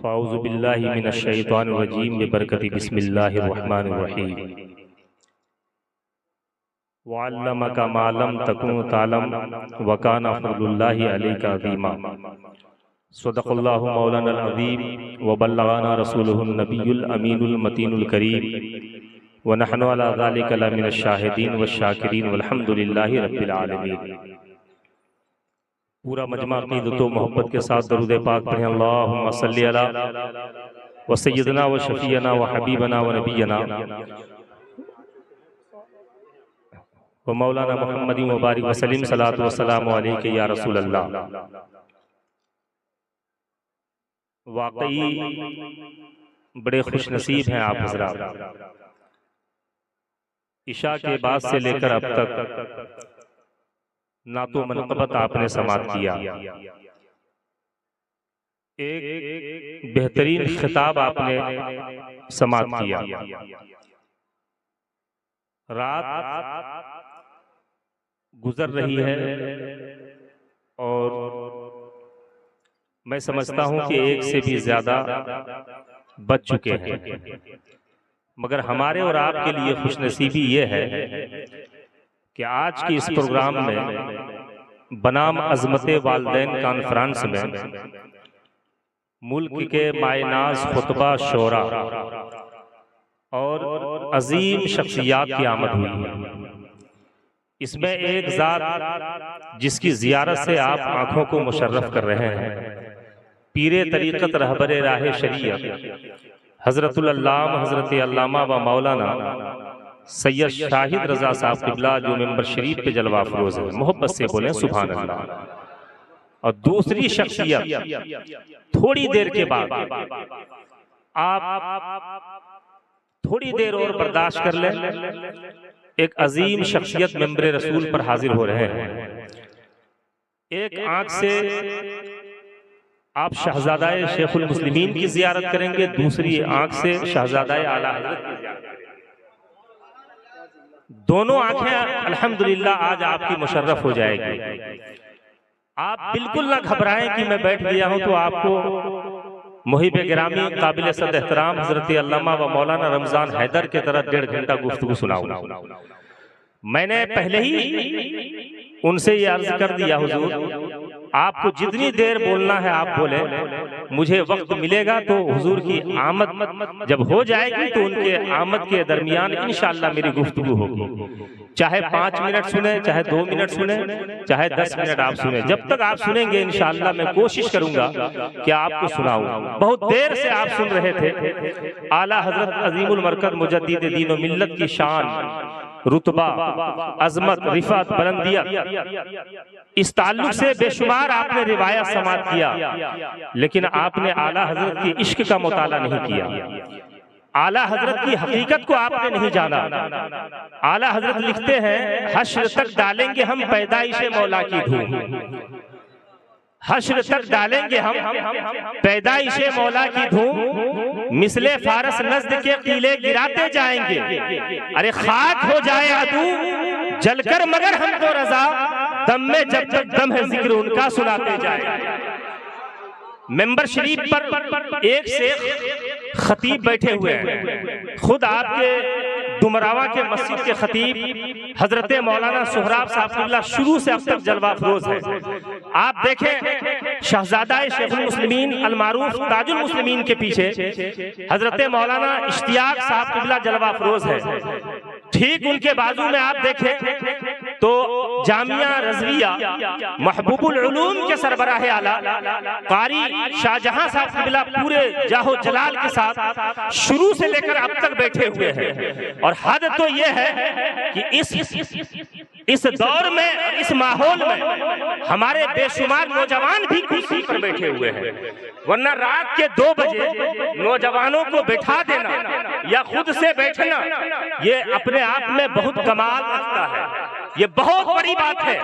فاعوذ باللہ من الشیطان الرجیم ببرکت بسم اللہ الرحمن الرحیم وعلمک ما لم تکن تعلم وکان فضل اللہ علیک عظیما صدق اللہ مولانا العظیم وبلغنا رسولہ النبی الامین المتین الکریم ونحن علی ذلک لمن الشاہدین والشاکرین والحمد للہ رب العالمین۔ پورا مجمع عقیدت و محبت کے ساتھ درود پاک پڑھیں۔ اللہم صلی علی وسیدنا و شفیعنا و حبیبنا و نبینا و مولانا محمد مبارک وسلم صلاۃ و سلام علیک یا رسول اللہ۔ واقعی بڑے خوش نصیب ہیں آپ حضرات، عشاء کے بعد سے لے کر اب تک نعت و منقبت آپ نے سماعت کیا، ایک بہترین خطاب آپ نے سماعت کیا۔ رات گزر رہی ہے اور میں سمجھتا ہوں کہ ایک سے بھی زیادہ بج چکے ہیں، مگر ہمارے اور آپ کے لیے خوش نصیبی یہ ہے کہ آج کی اس پروگرام میں بنام عظمت والدین کانفرنس میں ملک کے مائع ناز خطبہ شعراء اور عظیم شخصیات کی آمد ہوئی ہے۔ اس میں ایک ذات جس کی زیارت سے آپ آنکھوں کو مشرف کر رہے ہیں، پیر طریقت رہبر راہ شریعت حضرت العلامہ حضرت علامہ و مولانا سید شاہد رضا صاحب قبلہ، جو ممبر شریف پہ جلوہ افروز ہے، محبت سے بولیں سبحان اللہ۔ اور دوسری شخصیت تھوڑی دیر کے بعد آپ تھوڑی دیر اور برداشت کر لیں، ایک عظیم شخصیت ممبر رسول پر حاضر ہو رہے ہیں۔ ایک آنکھ سے آپ شہزادہ شیخ المسلمین کی زیارت کریں گے، دوسری آنکھ سے شہزادہ اعلیٰ حضرت کی زیارت کریں گے۔ دونوں آنکھیں الحمدللہ آج آپ کی مشرف ہو جائے گی۔ آپ بالکل نہ گھبرائیں کہ میں بیٹھ گیا ہوں تو آپ کو محب گرامی قابل صد احترام حضرت علامہ و مولانا رمضان حیدر کے طرح 1.5 گھنٹہ گفتگو سناؤں۔ میں نے پہلے ہی ان سے یہ عرض کر دیا، حضور آپ کو جتنی دیر بولنا ہے آپ بولیں، مجھے وقت ملے گا تو حضور کی آمد جب ہو جائے گی تو ان کے آمد کے درمیان انشاءاللہ میری گفتگو ہوگی، چاہے 5 منٹ سنیں، چاہے 2 منٹ سنیں، چاہے 10 منٹ آپ سنیں، جب تک آپ سنیں گے انشاءاللہ میں کوشش کروں گا کہ آپ کو سناؤں۔ بہت دیر سے آپ سن رہے تھے اعلیٰ حضرت عظیم المرکز مجدد دین و ملت کی شان، رتبہ، عظمت، رفعت، بلندیت، اس تعلق سے بے شمار آپ نے روایت سماعت کیا، لیکن آپ نے اعلیٰ حضرت کی عشق کا مطالعہ نہیں کیا، اعلیٰ حضرت کی حقیقت کو آپ نے نہیں جانا۔ اعلیٰ حضرت لکھتے ہیں، حشر تک ڈالیں گے ہم پیدائش مولا کی دھوم، حشر تک ڈالیں گے ہم پیدائش مولا کی دھوم، مثل فارس نزد کے قلعے گراتے جائیں گے، ارے خاک ہو جائے عدو جل کر مگر ہم کو رضا، دم میں جب تک دم ہے ذکر ان کا سناتے جائیں گے۔ ممبر شریف پر ایک سے خطیب بیٹھے ہوئے ہیں، خود آپ کے دمراوا کے مسجد کے خطیب حضرت مولانا سہراب صاحب قبلہ شروع سے اب تک جلوہ افروز ہے۔ آپ دیکھیں شہزادہ شیخ المسلمین المعروف تاج المسلمین کے پیچھے حضرت مولانا اشتیاق صاحب قبلہ جلوہ افروز ہے، ٹھیک ان کے بازو میں آپ دیکھیں تو جامعہ رضویہ محبوب العلوم کے سربراہ اعلیٰ قاری شاہ جہاں صاحب قبلہ پورے جاہ و جلال کے ساتھ شروع سے لے کر اب تک بیٹھے ہوئے ہیں۔ اور حد تو یہ ہے کہ اس دور میں، اس ماحول میں ہمارے بے شمار نوجوان بھی کرسی پر بیٹھے ہوئے ہیں، ورنہ رات کے 2 بجے نوجوانوں کو بٹھا دینا یا خود سے بیٹھنا یہ اپنے آپ میں بہت کمال رکھتا ہے، یہ بہت بڑی بات ہے۔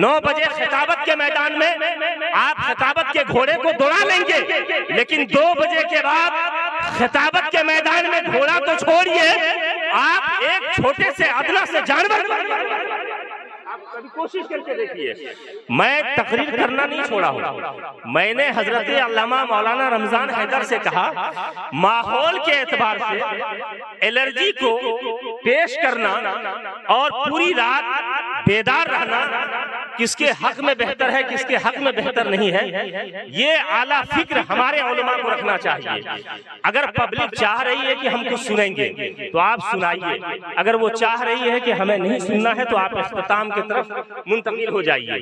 9 بجے خطابت کے میدان میں آپ خطابت کے گھوڑے کو دوڑا لیں گے، لیکن 2 بجے کے بعد خطابت کے میدان میں گھوڑا تو چھوڑیے، آپ ایک چھوٹے سے ادنا سے جانور کبھی کوشش کر کے دیکھیے، میں تقریر کرنا نہیں چھوڑا ہوں۔ میں نے حضرت علامہ مولانا رمضان حیدر سے کہا ماحول کے اعتبار سے الرجی کو پیش کرنا اور پوری رات بیدار رہنا کس کے حق میں بہتر ہے، کس کے حق میں بہتر نہیں ہے، یہ اعلیٰ فکر ہمارے علماء کو رکھنا چاہیے۔ اگر پبلک چاہ رہی ہے کہ ہم کو سنیں گے تو آپ سنائیے، اگر وہ چاہ رہی ہے کہ ہمیں نہیں سننا ہے تو آپ اختتام کی طرف منتقل ہو جائیے۔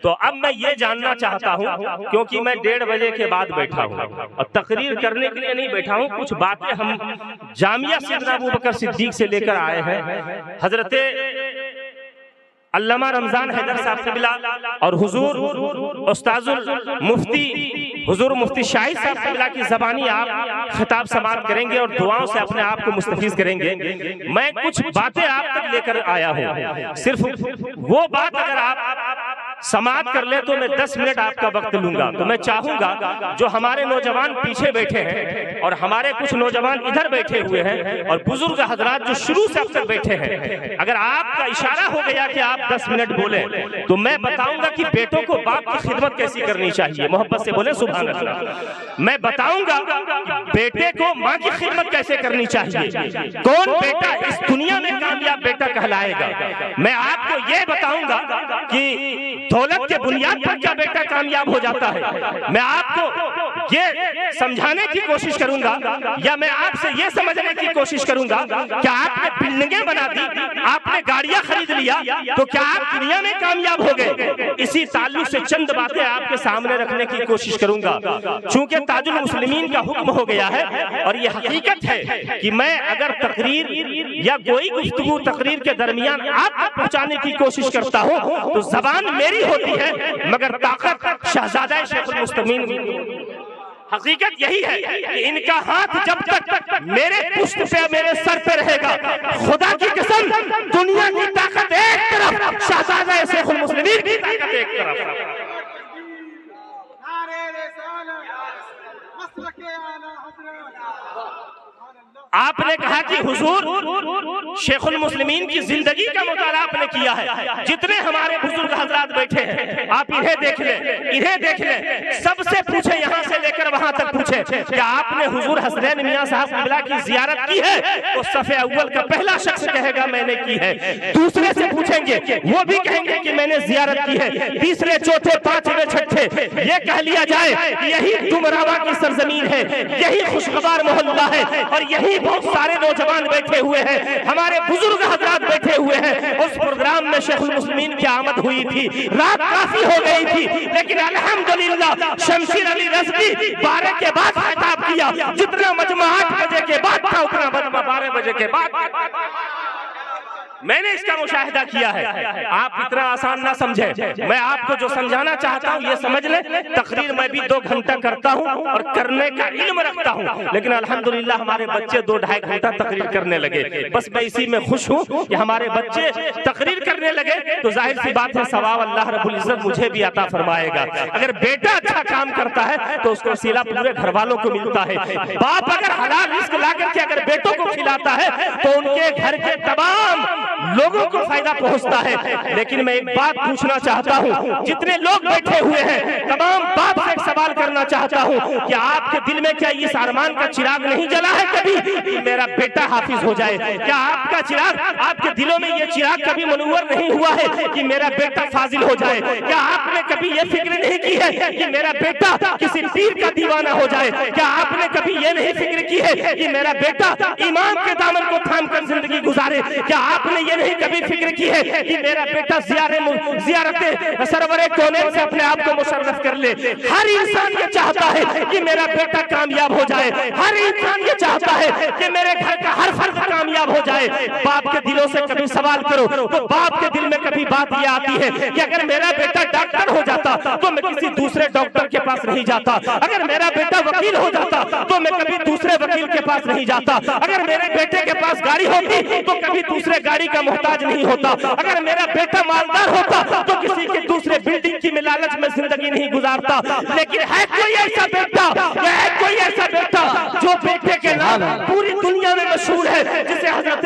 تو اب میں یہ جاننا چاہتا ہوں، کیونکہ میں 1:30 بجے کے بعد بیٹھا ہوں اور تقریر کرنے کے لیے نہیں بیٹھا ہوں، کچھ باتیں ہم جامعہ سیدنا ابوبکر صدیق سے لے کر آئے ہیں۔ حضرت علامہ رمضان حیدر صاحب قبلہ اور حضور استاذ المفتی حضور مفتی شاہد صاحب قبلہ کی زبانی آپ خطاب سماعت کریں گے اور دعاؤں سے اپنے آپ کو مستفیض کریں گے۔ میں کچھ باتیں آپ تک لے کر آیا ہوں، صرف وہ بات اگر آپ سماعت کر لیں تو میں 10 منٹ آپ کا وقت لوں گا۔ تو میں چاہوں گا جو ہمارے نوجوان پیچھے بیٹھے ہیں اور ہمارے کچھ نوجوان ادھر بیٹھے ہوئے ہیں اور بزرگ حضرات جو شروع سے اب تک بیٹھے ہیں، اگر آپ کا اشارہ ہو گیا کہ آپ 10 منٹ بولیں تو میں بتاؤں گا کہ بیٹوں کو باپ کی خدمت کیسی کرنی چاہیے، محبت سے بولیں سبحان اللہ۔ میں بتاؤں گا بیٹے کو ماں کی خدمت کیسے کرنی چاہیے، کون بیٹا اس دنیا میں کامیاب بیٹا کہلائے گا۔ میں آپ کو یہ بتاؤں گا کہ دولت کے بنیاد پر کیا بیٹا کامیاب ہو جاتا ہے۔ میں آپ کو یہ سمجھانے کی کوشش کروں گا یا میں آپ سے یہ سمجھنے کی کوشش کروں گا کہ آپ نے بلڈنگیں بنا دی، آپ نے گاڑیاں خرید لیا تو کیا آپ دنیا میں کامیاب ہو گئے۔ اسی تعلق سے چند باتیں آپ کے سامنے رکھنے کی کوشش کروں گا، چونکہ تاج المسلمین کا حکم ہو گیا ہے اور یہ حقیقت ہے کہ میں اگر تقریر یا کوئی گفتگو تقریر کے درمیان آپ تک پہنچانے کی کوشش کرتا ہوں تو زبان میری ہوتی ہے مگر طاقت شہزادہ شیخ المستمین۔ حقیقت یہی ہے کہ ان کا ہاتھ جب تک میرے پشت پہ میرے سر پہ رہے گا، خدا کی قسم دنیا کی طاقت ایک طرف، شہزادہ شیخ المسلمین کی طاقت ایک طرف۔ آپ نے کہا کہ حضور شیخ المسلمین کی زندگی کا مطالعہ آپ نے کیا ہے، جتنے ہمارے بزرگ حضرات بیٹھے ہیں آپ انہیں دیکھ لیں، انہیں دیکھ لیں، سب سے پوچھیں، یہاں سے لے کر وہاں تک پوچھیں کہ آپ نے حضور حسنین میاں صاحب قبلہ کی زیارت کی ہے، تو صف اول کا پہلا شخص کہے گا میں نے کی ہے۔ دوسرے سے پوچھیں گے، وہ بھی کہیں گے کہ میں نے زیارت کی ہے۔ تیسرے چوتھے پانچویں چھٹے یہ کہہ لیا جائے یہی ڈمراوا کی سرزمین ہے، یہی خوشگوار محلہ ہے اور یہی بہت سارے نوجوان بیٹھے ہوئے ہیں، ہمارے بزرگ حضرات بیٹھے ہوئے ہیں۔ اس پروگرام میں شیخ المسلمین کی آمد ہوئی تھی، رات کافی ہو گئی تھی، لیکن الحمدللہ شمشیر علی رزقی 12 کے بعد خطاب کیا، جتنا مجمع 8 بجے کے بعد تھا اتنا مجمع 12 بجے کے بعد۔ میں نے اس کا مشاہدہ کیا ہے، آپ اتنا آسان نہ سمجھیں، میں آپ کو جو سمجھانا چاہتا ہوں یہ سمجھ لیں، تقریر میں بھی 2 گھنٹہ کرتا ہوں اور کرنے کا علم رکھتا ہوں، لیکن الحمدللہ ہمارے بچے 2-2.5 گھنٹہ تقریر کرنے لگے۔ بس میں اسی میں خوش ہوں کہ ہمارے بچے تقریر کرنے لگے تو ظاہر سی بات ہے ثواب اللہ رب العزت مجھے بھی عطا فرمائے گا۔ اگر بیٹا اچھا کام کرتا ہے تو اس کو وسیلہ پورے گھر والوں کو ملتا ہے۔ باپ اگر حلال رزق لا کر کے اگر بیٹوں کو کھلاتا ہے تو ان کے گھر کے تمام لوگوں کو فائدہ پہنچتا ہے۔ لیکن میں ایک بات پوچھنا چاہتا ہوں، جتنے لوگ بیٹھے ہوئے ہیں تمام باپ سے ایک سوال کرنا چاہتا ہوں کہ آپ کے دل میں کیا اس ارمان کا چراغ نہیں جلا ہے کبھی کہ میرا بیٹا حافظ ہو جائے؟ کیا آپ کا چراغ، آپ کے دلوں میں یہ چراغ کبھی منور نہیں ہوا ہے کہ میرا بیٹا فاضل ہو جائے؟ کیا آپ نے کبھی یہ فکر نہیں کی ہے کہ میرا بیٹا کسی پیر کا دیوانہ ہو جائے؟ کیا آپ نے کبھی یہ نہیں فکر کی ہے کہ میرا بیٹا امام کے دامن کو تھام کر زندگی گزارے؟ کیا آپ نے یہ نہیں کبھی فکر کی ہے کہ میرا بیٹا زیارت سرور کونین سے اپنے آپ کو مشرف کر لے؟ ہر انسان یہ چاہتا ہے کہ میرا بیٹا کامیاب ہو جائے، ہر انسان یہ چاہتا ہے کہ میرے گھر کا ہر فرد کامیاب ہو جائے۔ باپ کے دلوں سے کبھی سوال کرو تو باپ کے دل میں کبھی بات یہ آتی ہے کہ اگر میرا بیٹا ڈاکٹر ہو جاتا تو میں کسی دوسرے ڈاکٹر کے پاس نہیں جاتا، اگر میرا بیٹا وکیل ہو جاتا تو میں کبھی دوسرے وکیل کے پاس نہیں جاتا، اگر میرے بیٹے کے پاس گاڑی ہوتی تو کبھی دوسرے گاڑی کا محتاج نہیں ہوتا، اگر میرا بیٹا مالدار ہوتا تو کسی کے دوسرے بلڈنگ کی لالچ میں زندگی نہیں گزارتا۔ لیکن ہے کوئی ایسا بیٹا، ہے کوئی ایسا بیٹا جو بیٹے کے نام پوری دنیا میں مشہور ہے، جسے حضرت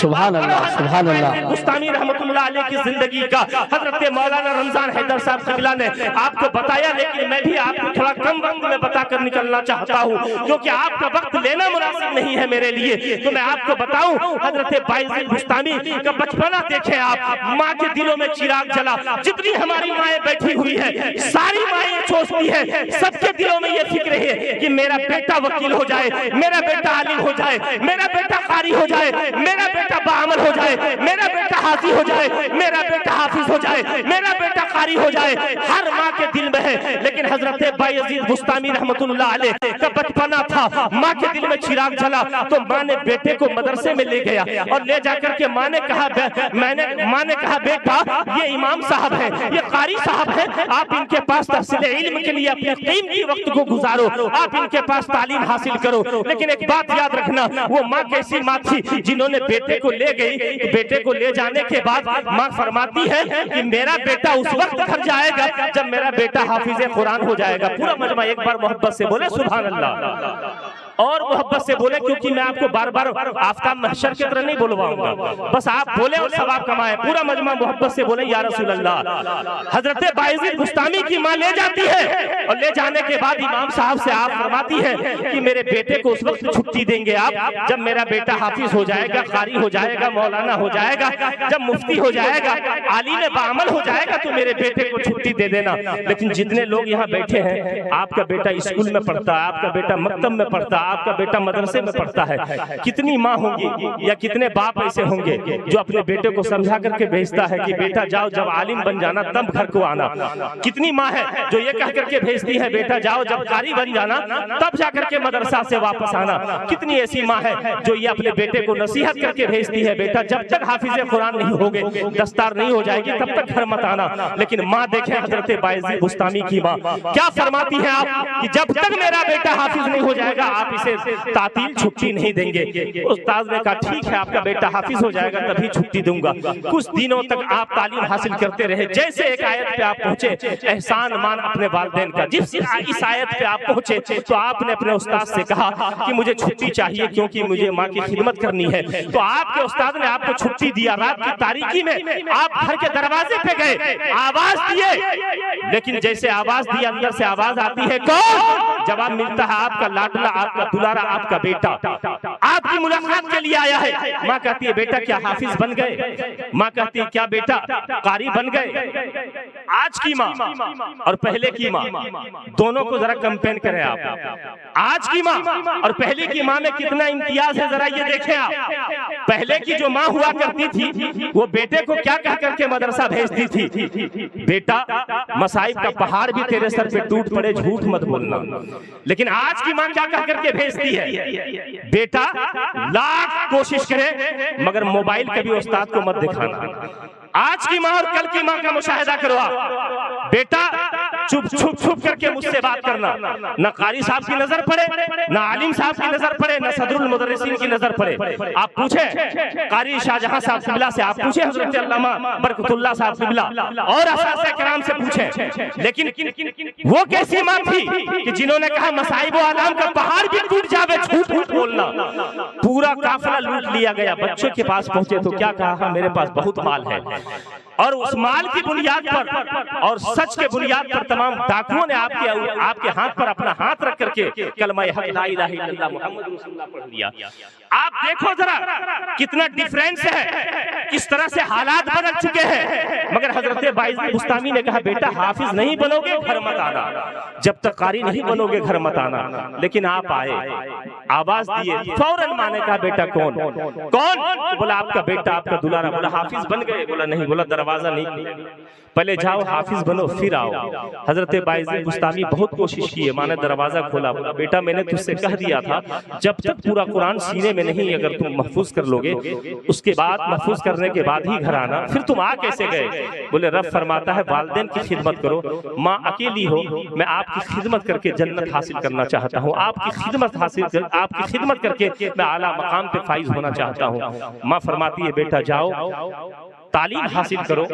سبحان اللہ سبحان اللہ۔ بستامی رحمت اللہ علیہ کی زندگی کا حضرت مولانا رمضان حیدر صاحب قبلہ نے آپ کو بتایا، لیکن میں بھی آپ کو تھوڑا کم وقت میں بتا کر نکلنا چاہتا ہوں کیونکہ آپ کا وقت لینا مناسب نہیں ہے میرے لیے۔ تو میں آپ کو بتاؤں حضرت بایزید بستامی کا بچپنا دیکھیں آپ، ماں کے دلوں میں چراغ جلا۔ جتنی ہماری مائیں بیٹھی ہوئی ہے ساری مائیں یہ سوچتی ہے، سب کے دلوں میں یہ فکر ہے کہ میرا بیٹا وکیل ہو جائے، میرا بیٹا عالم ہو جائے، میرا بیٹا قاری ہو جائے، میرا بیٹا باعمل ہو جائے، میرا بیٹا حاجی ہو جائے، میرا بیٹا حافظ ہو جائے، میرا بیٹا قاری ہو جائے۔ ہر ماں کے دل میں ہے، لیکن حضرت بایزید بستامی رحمت اللہ علیہ کا بچپنا تھا، ماں کے دل میں چراغ جلا تو ماں نے بیٹے کو مدرسے میں لے گیا اور لے جا کر کے ماں نے کہا بیٹا یہ امام صاحب ہے، یہ قاری صاحب ہے، آپ ان کے پاس تحصیل علم کے لیے اپنے قیمتی وقت کو گزارو، آپ ان کے پاس تعلیم حاصل کرو۔ لیکن ایک بات یاد رکھنا، وہ ماں کیسی ماں تھی جنہوں نے بیٹے کو لے گئی، بیٹے کو لے جانے کے بعد ماں فرماتی ہے کہ میرا بیٹا اس وقت گھر جائے گا جب میرا بیٹا حافظ قرآن ہو جائے گا۔ پورا مجمع ایک بار محبت سے بولے سبحان اللہ، اور محبت سے بولے، کیونکہ میں آپ کو بار بار آفتاب محشر کی طرح نہیں بولواؤں گا، بس آپ بولے اور ثواب کمائیں۔ پورا مجمع محبت سے بولے یا رسول اللہ۔ حضرت بایزید بستامی کی ماں لے جاتی ہے اور لے جانے کے بعد امام صاحب سے آپ فرماتی ہے کہ میرے بیٹے کو اس وقت چھٹی دیں گے آپ جب میرا بیٹا حافظ ہو جائے گا، قاری ہو جائے گا، مولانا ہو جائے گا، جب مفتی ہو جائے گا، عالم باعمل ہو جائے گا تو میرے بیٹے کو چھٹی دے دینا۔ لیکن جتنے لوگ یہاں بیٹھے ہیں، آپ کا بیٹا اسکول میں پڑھتا ہے، آپ کا بیٹا مکتب میں پڑھتا ہے، آپ کا بیٹا مدرسے میں پڑھتا ہے، کتنی ماں ہوں گی یا کتنے باپ ایسے ہوں گے جو اپنے بیٹے کو سمجھا کر کے بھیجتا ہے کہ بیٹا جاؤ جب عالم بن جانا تب گھر کو آنا؟ کتنی ماں ہے جو یہ کہہ کر کے بھیجتی ہے بیٹا جاؤ جب قاری بن جانا تب جا کر کے مدرسہ سے واپس آنا؟ کتنی ایسی ماں ہے جو یہ اپنے بیٹے کو نصیحت کر کے بھیجتی ہے بیٹا جب تک حافظ قرآن نہیں ہوگے، دستار نہیں ہو جائے گی تب تک گھر مت آنا؟ لیکن ماں دیکھیں حضرت بایزید بستامی کی ماں کیا فرماتی ہے آپ کہ جب تک میرا بیٹا حافظ نہیں ہو جائے گا آپ اسے تعطیل چھٹی نہیں دیں گے۔ استاد نے کہا ٹھیک ہے آپ کا بیٹا حافظ ہو جائے گا تبھی چھٹی دوں گا۔ کچھ دنوں تک آپ تعلیم حاصل کرتے رہے، جیسے ایک آیت پہ آپ پہنچے احسان مان اپنے والدین کا، جس اس آیت پہ آپ پہنچے تو آپ نے اپنے استاد سے کہا کہ مجھے چھٹی چاہیے کیونکہ مجھے ماں کی خدمت کرنی ہے۔ تو آپ کے استاد نے آپ کو چھٹی دیا، رات کی تاریکی میں آپ گھر کے دروازے پہ گئے، آواز دیے، لیکن جیسے آواز دی اندر سے آواز آتی ہے کون؟ جواب ملتا ہے آپ کا لاڈلا، آپ کا دلارا، آپ کا بیٹا آپ کی ملاقات کے لیے آیا ہے۔ ماں کہتی ہے بیٹا کیا حافظ بن گئے؟ ماں کہتی ہے کیا بیٹا قاری بن گئے؟ آج کی ماں اور پہلے کی ماں دونوں کو ذرا کمپین کریں آپ، آج کی ماں اور پہلے کی ماں میں کتنا امتیاز ہے ذرا یہ دیکھیں آپ۔ پہلے کی جو ماں ہوا کرتی تھی وہ بیٹے کو کیا کہہ کر کے مدرسہ بھیجتی تھی؟ بیٹا مصائب کا پہاڑ بھی تیرے سر پہ ٹوٹ پڑے جھوٹ مت بولنا۔ لیکن آج کی ماں کیا کہہ کر کے بھیجتی ہے؟ بیٹا لاکھ کوشش کرے مگر موبائل کبھی استاد کو مت دکھانا۔ آج کی ماں اور کل کی ماں کا مشاہدہ کرو آپ، بیٹا چھپ چھپ چھپ کر کے مجھ سے بات کرنا، نہ قاری صاحب کی نظر پڑے، نہ عالم صاحب کی نظر پڑے، نہ صدر المدرسین کی نظر پڑے۔ آپ پوچھیں قاری شاہجہاں صاحب قبلہ سے، آپ پوچھیں حضرت علامہ برکت اللہ صاحب قبلہ اور اساتذہ کرام سے پوچھیں، لیکن وہ کیسی ماں تھی کہ جنہوں نے کہا مصائب و آلام کا پہاڑ بھی ٹوٹ جاوے جھوٹ جھوٹ بولنا؟ پورا قافلہ لوٹ لیا گیا، بچوں کے پاس پہنچے تو کیا کہا میرے پاس بہت مال ہے، اور اس مال کی بنیاد پر اور سچ کے بنیاد پر تمام ڈاکوؤں نے آپ کے ہاتھ پر اپنا ہاتھ رکھ کر کے کلمہ حق لا الہ الا اللہ محمد رسول اللہ پڑھ لیا۔ آپ دیکھو ذرا کتنا ڈیفرنس ہے، کس طرح سے حالات بدل چکے ہیں۔ مگر حضرت بایزید بستامی نے کہا بیٹا حافظ نہیں بنو گے گھر مت آنا، جب تک قاری نہیں بنو گے گھر مت آنا۔ لیکن آپ آئے، آواز دیے، فوراً ماں نے کہا بیٹا کون؟ بولا آپ کا بیٹا، آپ کا دلارا۔ بولا حافظ بن گئے؟ بولا نہیں۔ بولا دروازہ نہیں، پہلے جاؤ حافظ بنو پھر آؤ۔ حضرت بایزید بستامی بہت کوشش کی ہے، ماں نے دروازہ کھولا، بولا بیٹا میں نے تجھ سے کہہ دیا تھا جب تک پورا قرآن سینے میں نہیں اگر تم محفوظ کر لو گے اس کے بعد محفوظ کرنے کے بعد ہی گھر آنا۔ پھر تم آ کیسے گئے؟ بولے رب فرماتا ہے والدین کی خدمت کرو، ماں اکیلی ہو، میں آپ کی خدمت کر کے جنت حاصل کرنا چاہتا ہوں، آپ کی خدمت کر کے میں اعلیٰ مقام پہ فائز ہونا چاہتا ہوں۔ ماں فرماتی ہے بیٹا جاؤ تعلیم حاصل کرو،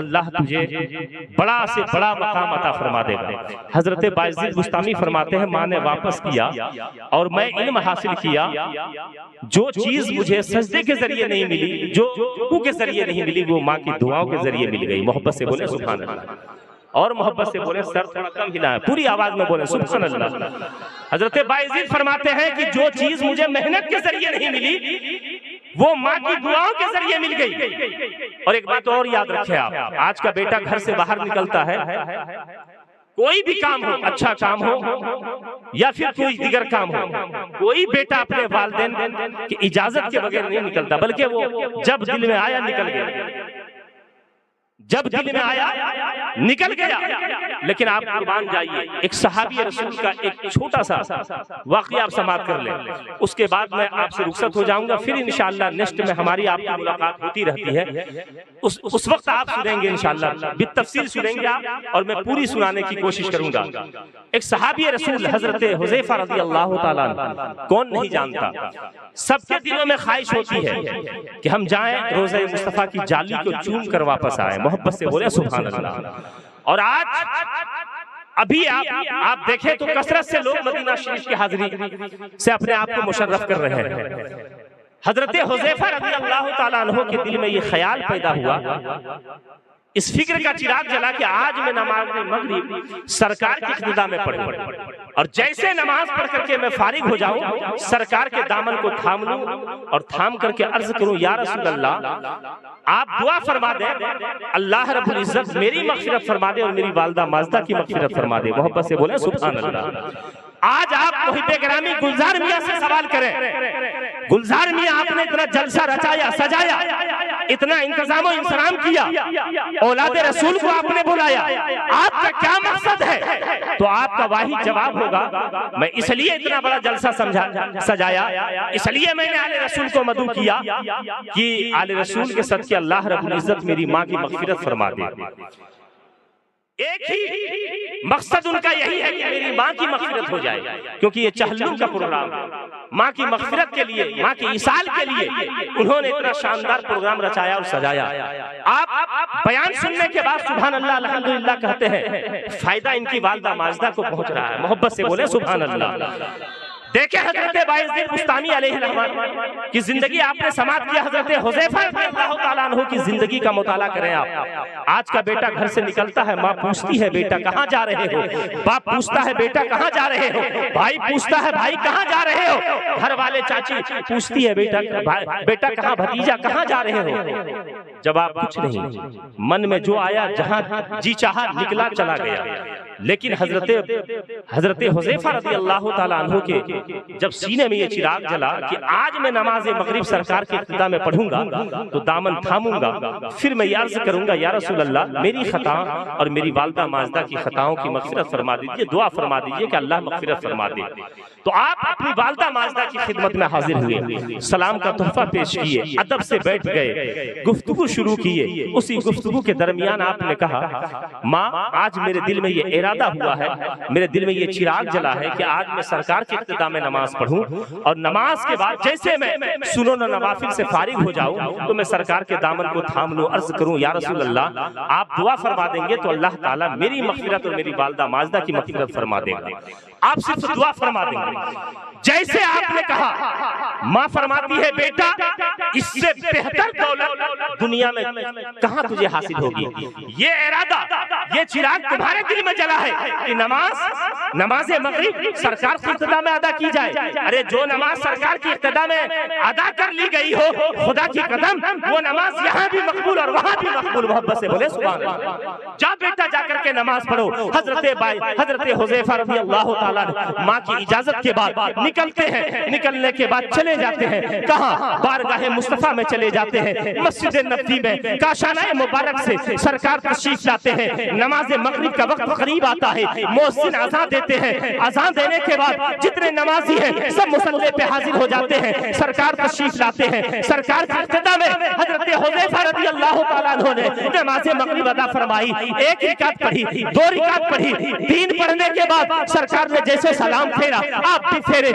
اللہ تجھے بڑا سے بڑا مقام عطا فرما دے گا۔ حضرت باعزید بستامی فرماتے ہیں ماں نے واپس کیا اور میں علم حاصل کیا، جو چیز مجھے سجدے کے ذریعے نہیں ملی، جو رکوع کے ذریعے نہیں ملی، وہ ماں کی دعاؤں کے ذریعے مل گئی۔ محبت سے بولے سبحان اللہ، اور محبت سے بولے، سر تھوڑا کم ہلائیں، پوری آواز میں بولے سبحان اللہ۔ حضرت باعزید فرماتے ہیں کہ جو چیز مجھے محنت کے ذریعے نہیں ملی، وہ ماں کی دعاؤں کے ذریعے مل گئی۔ اور ایک بات اور یاد رکھیں آپ، آج کا بیٹا گھر سے باہر نکلتا ہے، کوئی بھی کام ہو، اچھا کام ہو یا پھر کوئی دیگر کام ہو، کوئی بیٹا اپنے والدین کی اجازت کے بغیر نہیں نکلتا، بلکہ وہ جب دل میں آیا نکل گیا، جب دل میں آیا نکل گیا۔ لیکن آپ قربان جائیے، ایک صحابی رسول کا ایک چھوٹا سا واقعہ آپ سماعت کر لیں، اس کے بعد میں آپ سے رخصت ہو جاؤں گا، پھر انشاءاللہ نیکسٹ میں ہماری آپ کی ملاقات ہوتی رہتی ہے، اس وقت آپ سنیں گے انشاءاللہ، بالتفصیل سنیں گے آپ، اور میں پوری سنانے کی کوشش کروں گا۔ ایک صحابی رسول حضرت حذیفہ رضی اللہ تعالیٰ عنہ، کون نہیں جانتا، سب کے دلوں میں خواہش ہوتی ہے کہ ہم جائیں روضہ مصطفیٰ کی جالی کو چوم کر واپس آئیں۔ محبت سے بولے سبحان اللہ۔ اور آج ابھی آپ دیکھیں تو کثرت سے لوگ مدینہ شریف کی حاضری سے اپنے آپ کو مشرف کر رہے ہیں۔ حضرت حذیفہ رضی اللہ تعالیٰ عنہ کے دل میں یہ خیال پیدا ہوا، اس فکر کا چراغ جلا کہ آج میں نماز مغرب سرکار کی اقتداء میں پڑھوں، اور جیسے نماز پڑھ کر کے میں فارغ ہو جاؤں، سرکار کے دامن کو تھام لوں اور تھام کر کے عرض کروں، یا رسول اللہ آپ دعا فرما دیں، اللہ رب العزت میری مغفرت فرما دے اور میری والدہ ماجدہ کی مغفرت فرما دے۔ محبت سے بولیں سبحان اللہ۔ آج آپ محب گرامی گلزار میاں سے سوال کریں، گلزار میاں آپ نے اتنا جلسہ رچایا سجایا، اتنا انتظام و انسرام کیا، اولاد رسول کو آپ نے بلایا، آپ کا کیا مقصد ہے؟ تو آپ کا واحد جواب ہوگا، میں اس لیے اتنا بڑا جلسہ سجایا، اس لیے میں نے آل رسول کو مدعو کیا کہ آل رسول کے صدقے اللہ رب العزت میری ماں کی مغفرت فرما دے۔ ایک ہی مقصد ان کا یہی ہے کہ میری ماں کی مغفرت ہو جائے، کیونکہ یہ چہلم کا پروگرام ہے، ماں کی مغفرت کے لیے، ماں کی عیسال کے لیے انہوں نے اتنا شاندار پروگرام رچایا اور سجایا۔ آپ بیان سننے کے بعد سبحان اللہ الحمدللہ کہتے ہیں، فائدہ ان کی والدہ ماجدہ کو پہنچ رہا ہے۔ محبت سے بولے سبحان اللہ۔ دیکھیں حضرت باعزید بستامی علیہ الرحمہ کی زندگی آپ نے سماعت کیا، حضرت حذیفہ رضی اللہ تعالیٰ عنہ کی زندگی کا مطالعہ کریں آپ۔ آج کا بیٹا گھر سے نکلتا ہے، ماں پوچھتی ہے بیٹا کہاں جا رہے ہو، باپ پوچھتا ہے بیٹا کہاں جا رہے ہو، بھائی پوچھتا ہے بھائی کہاں جا رہے ہو، گھر والے چاچی پوچھتی ہے بیٹا کہاں، بھتیجا کہاں جا رہے ہو۔ جواب کچھ نہیں، من میں جو آیا جہاں جی چاہا نکلا چلا گیا۔ لیکن حضرت حذیفہ رضی اللہ تعالیٰ عنہ کے جب سینے میں یہ چراغ جلا کہ آج میں نماز مغرب سرکار کی اقتداء میں پڑھوں گا تو دامن تھاموں گا، پھر میں یہ عرض کروں گا، یا رسول اللہ میری خطا اور میری والدہ ماجدہ کی خطاؤں کی مغفرت فرما دیجئے، دعا فرما دیجئے کہ اللہ مغفرت فرما دے۔ تو آپ اپنی والدہ ماجدہ کی خدمت میں حاضر ہوئے، سلام کا تحفہ پیش کیے، ادب سے بیٹھ گئے، گفتگو شروع کیے۔ اسی گفتگو کے درمیان آپ نے کہا، ماں آج میرے دل میں یہ ارادہ ہوا ہے، میرے دل میں یہ چراغ جلا ہے کہ آج میں سرکار کی اقتداء میں نماز پڑھوں، اور نماز کے بعد جیسے میں سنن و نوافل سے فارغ ہو جاؤں تو میں سرکار کے دامن کو تھام لوں، عرض کروں، یا رسول اللہ آپ دعا فرما دیں گے تو اللہ تعالیٰ میری مغفرت اور میری والدہ ماجدہ کی مغفرت فرما دے گا۔ آپ صرف دعا فرما دیں گے۔ جیسے آپ نے کہا، ماں فرماتی ہے بیٹا اس سے بہتر دولت دنیا میں کہاں تجھے حاصل ہوگی۔ یہ ارادہ، یہ چراغ تمہارے دل میں جلا ہے کہ نماز مغرب سرکار کی اقتداء میں ادا کی جائے۔ ارے جو نماز سرکار کی اقتداء میں ادا کر لی گئی ہو، خدا کی قدم، وہ نماز یہاں بھی مقبول اور وہاں بھی مقبول۔ محبت سے بولے سبحان اللہ۔ جا بیٹا جا کر کے نماز پڑھو۔ حضرت حذیفہ رضی اللہ تعالیٰ ماں کی اجازت کے بعد نکلتے ہیں، نکلنے کے بعد چلے جاتے ہیں کہاں؟ بارگاہ مصطفیٰ میں چلے جاتے ہیں، مسجد نبوی میں کاشانہ مبارک سے سرکار تشریف لاتے ہیں۔ نماز مغرب کا وقت قریب آتا ہے، مؤذن اذان دیتے ہیں، اذان دینے کے بعد جتنے نمازی ہیں سب مصلی پہ حاضر ہو جاتے ہیں، سرکار تشریف لاتے ہیں۔ سرکار کی اقتداء میں حضرت حذیفہ رضی اللہ تعالیٰ عنہ نے نماز مغرب ادا فرمائی، ایک رکعت پڑھی، دو رکعت پڑھی، تین پڑھنے کے بعد سرکار نے جیسے سلام پھیرا آپ بھی پھیرے،